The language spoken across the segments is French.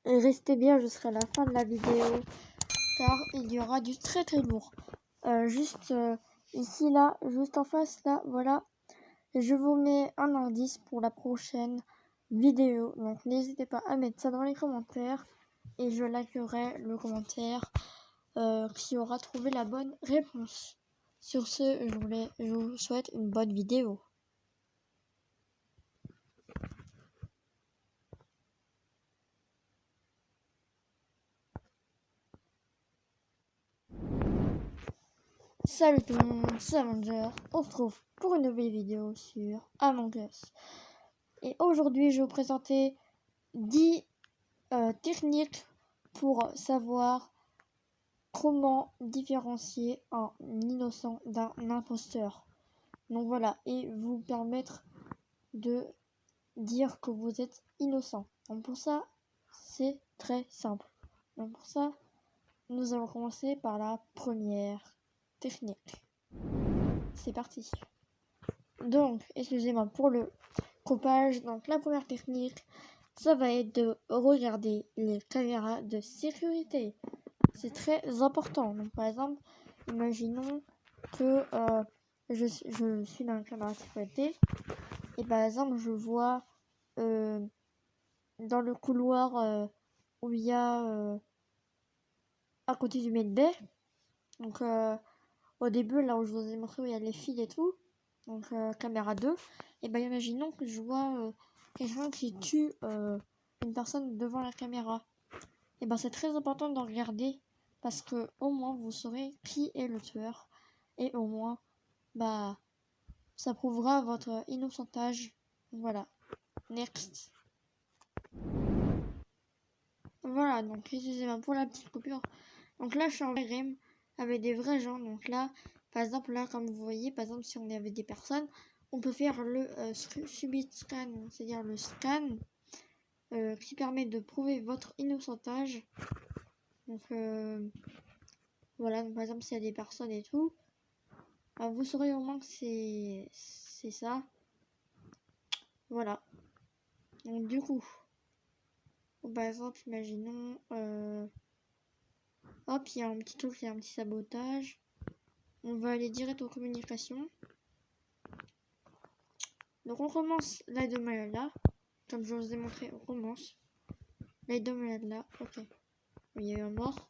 Et restez bien jusqu'à la fin de la vidéo, car il y aura du très lourd. Juste ici, là, juste en face, là, voilà. Je vous mets un indice pour la prochaine vidéo. Donc n'hésitez pas à mettre ça dans les commentaires. Et je likerai le commentaire qui aura trouvé la bonne réponse. Sur ce, je vous souhaite une bonne vidéo. Salut tout le monde, c'est Avenger. On se retrouve pour une nouvelle vidéo sur Among Us. Et aujourd'hui, je vais vous présenter 10 techniques pour savoir comment différencier un innocent d'un imposteur. Donc voilà, et vous permettre de dire que vous êtes innocent. Donc pour ça, c'est très simple. Donc pour ça, nous allons commencer par la première technique. C'est parti. Donc, excusez-moi pour le coupage. Donc la première technique, ça va être de regarder les caméras de sécurité. C'est très important. Donc par exemple, imaginons que je suis dans la caméra de sécurité et par exemple je vois dans le couloir où il y a à côté du medbay, donc au début là où je vous ai montré où il y a les fils et tout, donc caméra 2, et ben imaginons que je vois quelqu'un qui tue une personne devant la caméra. Et ben c'est très important de regarder parce que au moins vous saurez qui est le tueur et au moins bah ça prouvera votre innocentage. Voilà. Next. Voilà, donc excusez-moi pour la petite coupure. Donc là je suis en RM avec des vrais gens. Donc là, par exemple là comme vous voyez, par exemple si on est avec des personnes, on peut faire le subit scan, c'est-à-dire le scan qui permet de prouver votre innocentage. Donc voilà, donc par exemple s'il y a des personnes et tout, vous saurez au moins que c'est ça. Voilà. Donc du coup, par exemple, imaginons, hop, il y a un petit truc, il y a un petit sabotage. On va aller direct aux communications. Donc on commence l'aide de malade là. Comme je vous ai montré, on commence. L'aide de malade là, ok. Il y a eu un mort.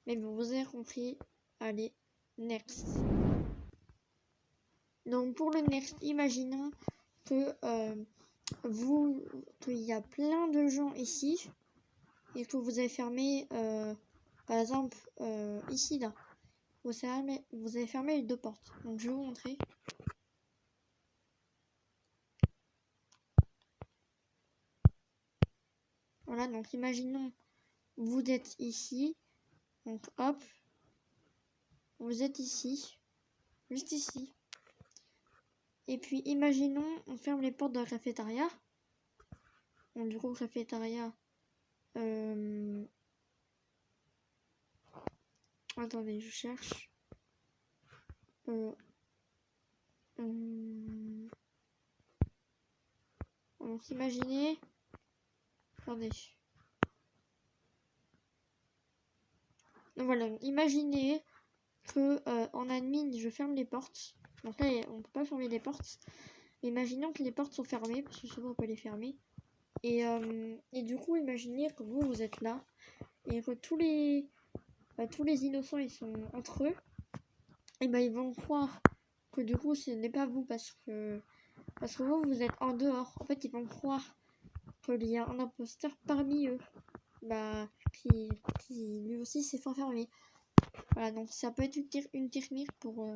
Mais bon, vous avez compris. Allez, next. Donc pour le next, imaginons que qu'il y a plein de gens ici et que vous avez fermé par exemple ici là vous avez fermé les deux portes. Donc je vais vous montrer. Voilà, donc imaginons vous êtes ici, donc hop, vous êtes ici, juste ici, et puis imaginons on ferme les portes de la cafétéria. Donc du coup cafétéria attendez, je cherche. Donc imaginez. Attendez. Donc voilà, imaginez que en admin je ferme les portes. Donc là on peut pas fermer les portes. Mais imaginons que les portes sont fermées, parce que souvent on peut les fermer. Et du coup imaginez que vous êtes là et que tous les innocents ils sont entre eux. Et ben ils vont croire que du coup ce n'est pas vous parce que vous êtes en dehors. En fait ils vont croire qu'il y a un imposteur parmi eux. Bah qui lui aussi s'est fait enfermer. Voilà, donc ça peut être une technique pour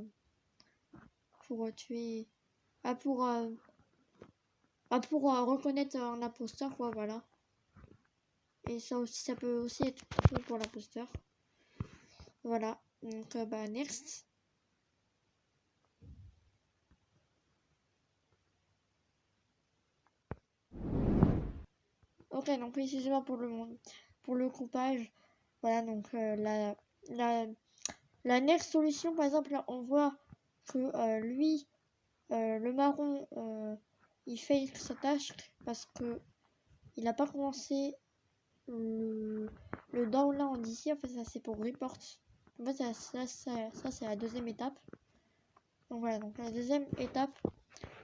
tuer, pour reconnaître un imposteur, quoi, voilà. Et ça aussi, ça peut aussi être pour l'imposteur. Voilà, donc bah next. Ok, donc excusez-moi pour le coupage. Voilà, donc la next solution, par exemple, là, on voit que lui, le marron, il fait sa tâche parce que il n'a pas commencé le download d'ici, en fait, ça c'est pour report. En fait, ça c'est la deuxième étape. Donc voilà, donc la deuxième étape,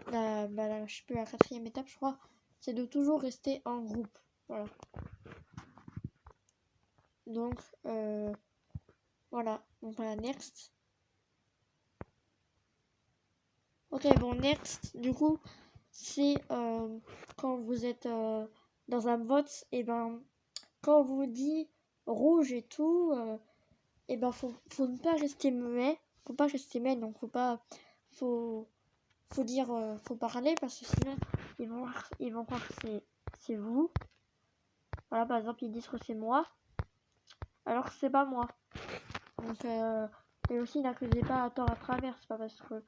je sais plus, la quatrième étape, je crois, c'est de toujours rester en groupe. Voilà. Donc, voilà. Donc voilà, next. Ok, bon, next, du coup, c'est quand vous êtes dans un vote, et ben, quand on vous dit rouge et tout, et ben, faut ne pas rester muet. Faut pas rester muet, donc faut dire, faut parler, parce que sinon, ils vont croire que c'est vous. Voilà, par exemple, ils disent que c'est moi, alors que c'est pas moi. Donc, et aussi, n'accusez pas à tort à travers, c'est pas parce que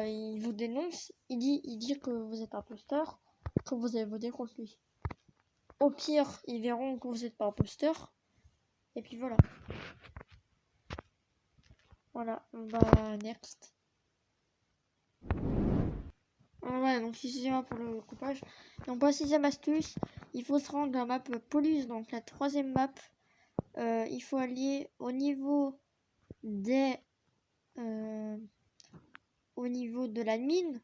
il vous dénonce, il dit que vous êtes imposteur, que vous avez voté contre lui. Au pire, ils verront que vous n'êtes pas imposteur, et puis voilà. Voilà, next. Ouais, donc excusez-moi pour le coupage. Donc pour la sixième astuce, il faut se rendre dans la map Polus, donc la troisième map. Il faut aller au niveau de l'admin,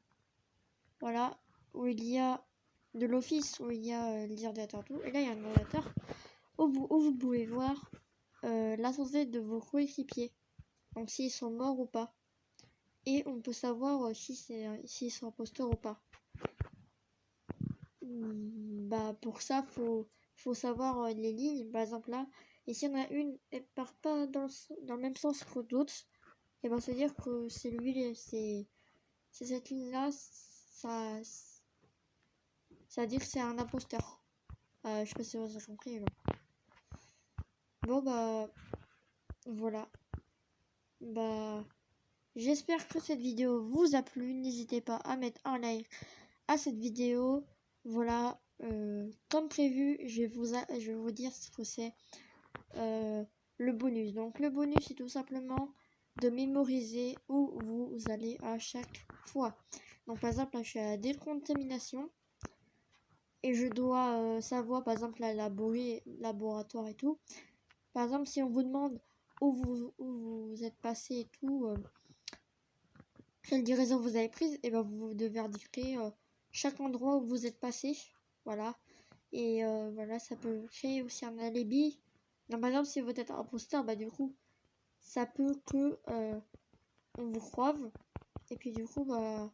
voilà, où il y a de l'office, où il y a les ordinateurs tout. Et là il y a un ordinateur où vous pouvez voir la santé de vos coéquipiers, donc s'ils sont morts ou pas. Et on peut savoir s'ils sont imposteurs ou pas. Pour ça, faut savoir les lignes. Par exemple là, et s'il y en a une, elle part pas dans le même sens que d'autres, et ben c'est dire que c'est lui, c'est cette ligne-là, ça veut dire que c'est un imposteur. Je sais pas si vous avez compris. Bon voilà. J'espère que cette vidéo vous a plu. N'hésitez pas à mettre un like à cette vidéo. Voilà, comme prévu, je vais vous dire ce que c'est le bonus. Donc le bonus, c'est tout simplement de mémoriser où vous allez à chaque fois. Donc par exemple, là je suis à la décontamination et je dois savoir, par exemple, la laboratoire et tout. Par exemple, si on vous demande où vous êtes passé et tout, quelle livraison vous avez prise, et ben vous devez indiquer chaque endroit où vous êtes passé. Voilà. Et voilà, ça peut créer aussi un alibi. Donc, par exemple, si vous êtes imposteur, du coup, ça peut que on vous croive. Et puis du coup, voilà.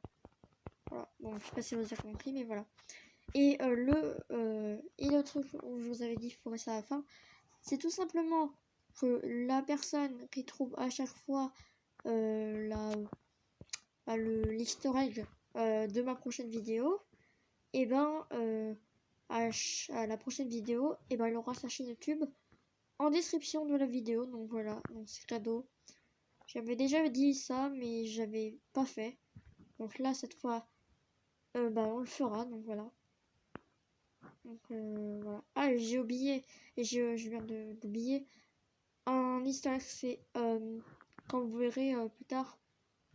Bon, je sais pas si vous avez compris, mais voilà. Et le truc où je vous avais dit, il faut rester à la fin, c'est tout simplement que la personne qui trouve à chaque fois l'easter egg de ma prochaine vidéo, et à la prochaine vidéo, et elle aura sa chaîne YouTube en description de la vidéo. Donc voilà, donc c'est cadeau. J'avais déjà dit ça, mais j'avais pas fait. Donc là, cette fois, on le fera. Donc voilà. Donc voilà. Ah, j'ai oublié, et je viens d'oublier. Un easter egg, c'est quand vous verrez plus tard,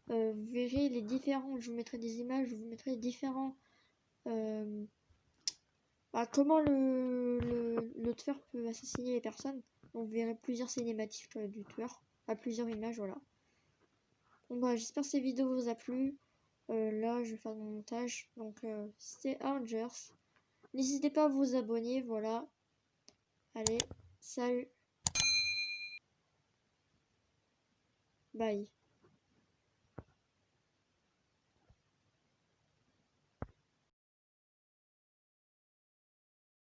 vous verrez les différents. Je vous mettrai des images, je vous mettrai les différents. Comment le tueur peut assassiner les personnes. Donc, vous verrez plusieurs cinématiques du tueur, à plusieurs images, voilà. Donc j'espère que cette vidéo vous a plu. Là, je vais faire mon montage. Donc, c'était Avengers. N'hésitez pas à vous abonner, voilà. Allez, salut. Bye.